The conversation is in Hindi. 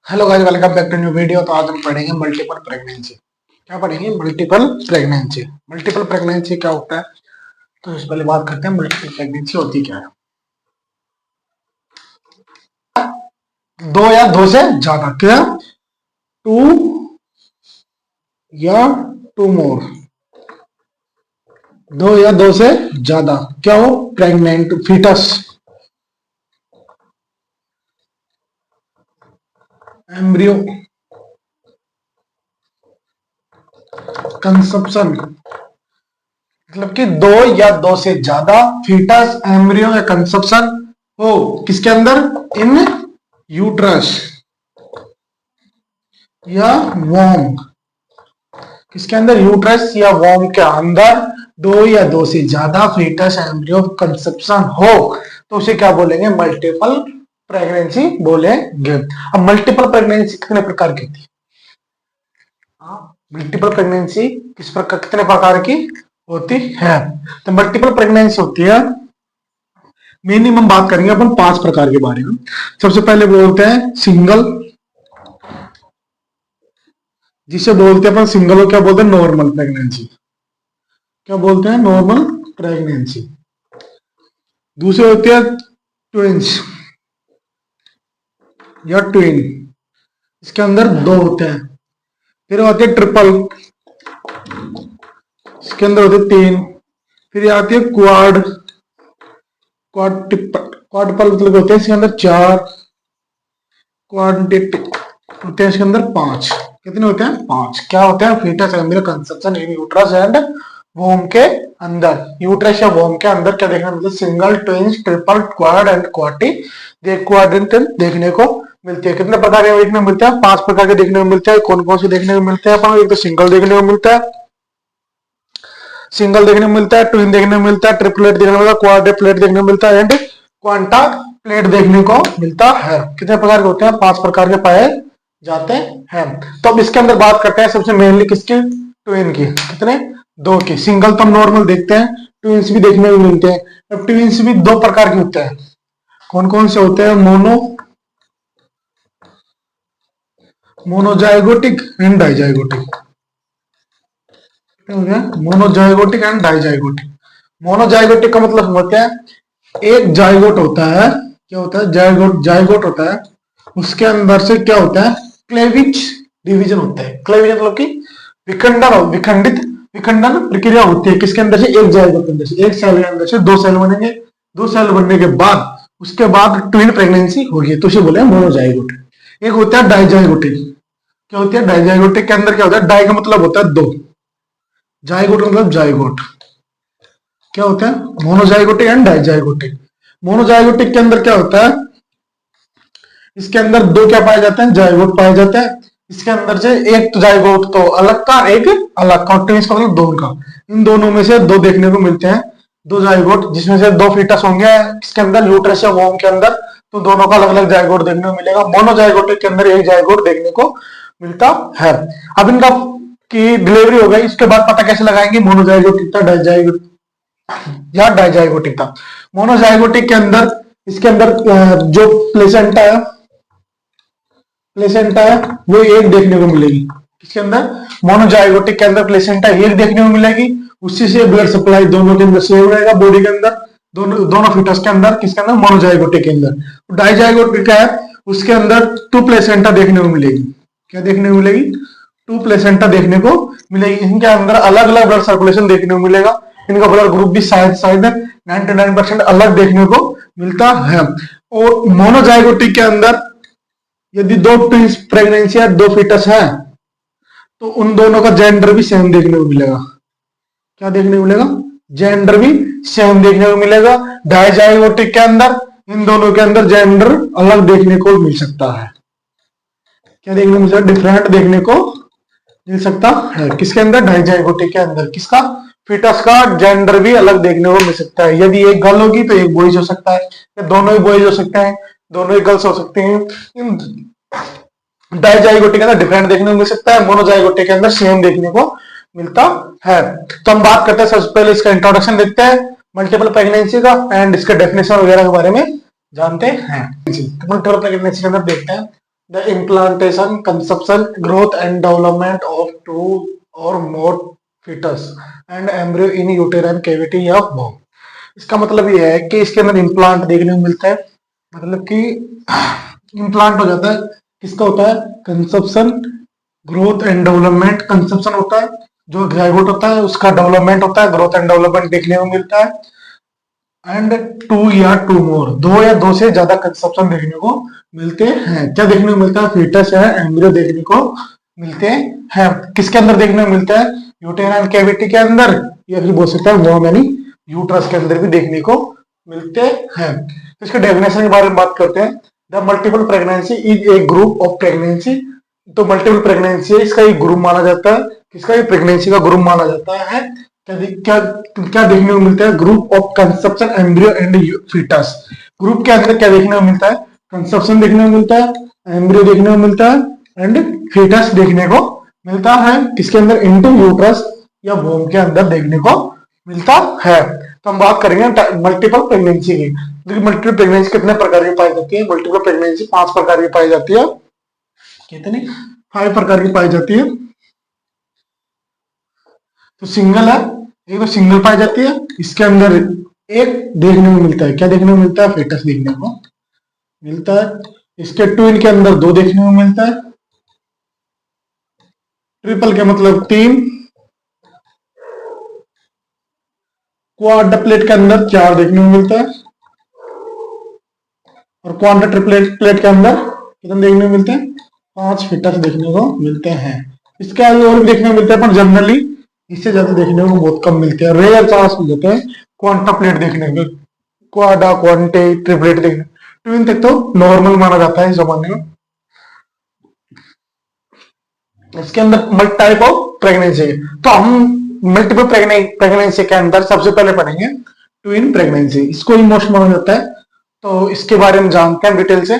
Hello guys, welcome back to new video. तो आज हम पढ़ेंगे मल्टीपल प्रेगनेंसी। क्या पढ़ेंगे? Multiple pregnancy. मल्टीपल प्रेगनेंसी क्या होता है? तो इससे पहले बात करते हैं मल्टीपल प्रेगनेंसी होती क्या है। दो या दो से ज्यादा, क्या? टू या टू मोर, दो या दो से ज्यादा क्या हो? Pregnant foetus, embryo, conception. मतलब कि दो या दो से ज्यादा फीटस, एम्ब्रियो या कंसेप्शन हो किसके अंदर? इन यूट्रस या वॉर्म। किसके अंदर? यूट्रस या वॉर्म के अंदर दो या दो से ज्यादा फीटस, एम्ब्रियो, कंसेप्शन हो तो उसे क्या बोलेंगे? मल्टीपल प्रेगनेंसी बोलेंगे। अब मल्टीपल प्रेगनेंसी कितने प्रकार की होती है? मल्टीपल प्रेगनेंसी किस प्रकार, कितने प्रकार की होती है? तो मल्टीपल प्रेगनेंसी होती है, मिनिमम बात करेंगे अपन 5 प्रकार के बारे में। सबसे पहले बोलते हैं सिंगल, जिसे बोलते हैं अपन सिंगल को क्या बोलते हैं? Normal pregnancy. क्या बोलते हैं? Normal pregnancy. दूसरे होते हैं ट्विंस या ट्विन, इसके अंदर दो होते हैं। फिर आते हैं ट्रिपल, इसके अंदर होते हैं 3। फिर आती है क्वाड, क्वाडपल मतलब होते हैं इसके अंदर 4। क्वाड्रेटिक होते हैं इसके अंदर 5। कितने होते हैं? 5। क्या होते हैं? Foetus, embryo, conception in uterus and womb के अंदर। यूट्रस या वोम के अंदर क्या देखने मिलता है? Single, twins, triple, quad and Corti quadrant देखने को मिलती है। कितने प्रकार के देखने को मिलते हैं? 5 प्रकार के देखने को मिलते हैं। कौन कौन से देखने को मिलते हैं? अपन एक तो सिंगल देखने को मिलता है, सिंगल देखने को मिलता है, ट्विन देखने को मिलता है, ट्रिपलेट देखने को मिलता है, क्वाड्रप्लेट देखने को मिलता है एंड क्वांटा प्लेट देखने को मिलता है। कितने प्रकार के होते हैं? 5 प्रकार के पाए जाते हैं। तो अब इसके अंदर बात करते हैं सबसे मेनली किसकी? ट्विन की। कितने? 2 की। सिंगल तो हम नॉर्मल देखते हैं, ट्विंस भी देखने को मिलते हैं। अब ट्विंस भी 2 प्रकार के होते हैं। कौन कौन से होते हैं? Monozygotic and dizygotic. Monozygotic and dizygotic. Monozygotic का मतलब होता है एक जाइगोट होता है। क्या होता है? जाइगोट, जाइगोट होता है, उसके अंदर से क्या होता है? क्लेविज डिवीजन होता है। क्लेविज मतलब कि विखंडन, विखंडित विखंडन प्रक्रिया होती है। किसके अंदर से? एक जाइगोट के अंदर से, एक सेल के अंदर से 2 सेल बनेंगे। 2 सेल बनने के बाद उसके बाद ट्विन प्रेगनेंसी होगी, तो उसे बोले मोनोजाइगोट। एक होता है डाइजाइगोटिक। क्या होती है? डाइजाइगोटिक के अंदर क्या होता है? डाई का मतलब होता है 2, जाइगोट मतलब जाइगोट। क्या होता है? Monozygotic and dizygotic. मोनोजाइगोटिक के अंदर क्या होता है? इसके अंदर 2 क्या पाए जाते हैं? जाइगोट पाए जाते हैं। इसके अंदर से एक तो जाइगोट तो अलग का, एक अलग का, ट्विंस का मतलब 2 का। इन दोनों में से 2 देखने को मिलते हैं, 2 जाइगोट, जिसमें से 2 फीटस होंगे इसके अंदर, यूट्रस या वोम के अंदर। तो दोनों का अलग अलग जाइगोट देखने को मिलेगा। मोनोजाइगोटिक के अंदर एक जाइगोट देखने को मिलता है। अब इनका की डिलीवरी हो गई, इसके बाद पता कैसे लगाएंगे मोनोजाइगोटिक था या डाइजाइगोटिक था? मोनोजाइगोटिक के अंदर, इसके अंदर जो प्लेसेंटा है, प्लेसेंटा है वो एक देखने को मिलेगी। किसके अंदर? मोनोजाइगोटिक के अंदर प्लेसेंटा एक देखने को मिलेगी। उसी से ब्लड सप्लाई दोनों के अंदर सेम रहेगा, बॉडी के अंदर, दोनों फीटस के अंदर। किसके अंदर? मोनोजाइगोटिक के अंदर। डाइजाइगोटिक क्या है? उसके अंदर 2 प्लेसेंटा देखने को मिलेगी। क्या देखने को मिलेगी? 2 प्लेसेंटा देखने को मिलेगी। इनके अंदर अलग अलग ब्लड सर्कुलेशन देखने को मिलेगा। इनका ब्लड ग्रुप भी शायद 99% अलग देखने को मिलता है। और मोनोजाइगोटिक के अंदर यदि 2 ट्विंस प्रेगनेंसी या 2 फीटस है तो उन दोनों का जेंडर भी सेम देखने को मिलेगा। क्या देखने को मिलेगा? जेंडर भी सेम देखने को मिलेगा। डाइजाइगोटिक के अंदर इन दोनों के अंदर जेंडर अलग देखने को मिल सकता है। क्या देखने को मिल सकता है? डिफरेंट देखने को मिल सकता है। किसके अंदर? डाइजाइगोटिक के अंदर। किसका? फीटस का जेंडर भी अलग देखने को मिल सकता है। यदि एक गर्ल होगी तो एक बॉयज हो सकता है, या दोनों ही बॉयज हो सकते हैं, दोनों ही गर्ल्स हो सकते हैं। डाइजाइगोटिक के अंदर डिफरेंट देखने को मिल सकता है, मोनोजाइगोटिक के अंदर सेम देखने को मिलता है। तो हम बात करते हैं, सबसे पहले इसका इंट्रोडक्शन देखते हैं मल्टीपल प्रेगनेंसी का, एंड इसके डेफिनेशन वगैरह के बारे में जानते हैं। मल्टीपल प्रेगनेंसी के अंदर देखते हैं the implantation, conception, growth and development of two or more foetus and embryo in uterine cavity of womb. इसका मतलब ये है कि इसके अंदर इम्प्लांट देखने को मिलता है, मतलब कि इम्प्लांट हो जाता है। किसका होता है? Conception, growth and development. Conception होता है जो जायगोट होता है उसका डेवलपमेंट होता है, ग्रोथ एंड डेवलपमेंट देखने को मिलता है। एंड टू या टू मोर, दो या दो से ज्यादा कंसेप्शन देखने को मिलते हैं। क्या देखने को मिलता है? फीटस है एम्ब्रियो देखने को मिलते हैं। किसके अंदर देखने को मिलता है? यूटेराइन कैविटी के अंदर, या फिर बोल सकते हैं वोम यानी यूट्रस के अंदर भी देखने को मिलते हैं। तो इसके डेफिनेशन के बारे में बात करते हैं। The multiple pregnancy is a group of pregnancy. तो मल्टीपल प्रेगनेंसी है, इसका एक ग्रुप माना जाता है। किसका? ये प्रेगनेंसी का ग्रुप माना जाता है। क्या क्या देखने को मिलता है? Group of conception, embryo and foetus. Group के अंदर क्या देखने को मिलता है? कंसेप्शन देखने को मिलता है, एम्ब्रियो देखने को मिलता है एंड फीटस देखने को मिलता है। किसके अंदर? इनटू यूट्रस या वोम के अंदर देखने को मिलता है। तो हम बात करेंगे मल्टीपल प्रेगनेंसी की। देखिए मल्टीपल प्रेगनेंसी कितने प्रकार की पाई जाती है? मल्टीपल प्रेगनेंसी 5 प्रकार की पाई जाती है। कितनी? 5 प्रकार की पाई जाती है। तो सिंगल है, एक तो सिंगल पाई जाती है। इसके अंदर एक देखने को मिलता है, क्या देखने को मिलता है? फेटस देखने को मिलता है। इसके ट्विन के अंदर 2 देखने को मिलता है। ट्रिपल के मतलब 3। क्वाड्रप्लेट के अंदर 4 देखने को मिलता है। और क्वाड्रा ट्रिपलेट के अंदर कितने देखने को मिलते हैं? 5 फीटस देखने को मिलते हैं। इसके आगे और भी देखने को मिलते हैं, पर जनरली इससे ज्यादा देखने को बहुत कम मिलते हैं। रेयर चांस मिल जाते हैं क्वांटाप्लेट देखने को, क्वाडा क्वांटे ट्रिपलेट देखने। ट्विन तक तो नॉर्मल माना जाता है इस जमाने में। इसके अंदर मल्टी टाइप ऑफ प्रेगनेंसी। तो हम मल्टीपल प्रेगनेंसी के अंदर सबसे पहले पढ़ेंगे ट्विन प्रेगनेंसी। इसको ही मोस्ट माना जाता है, तो इसके बारे में जानते हैं डिटेल से।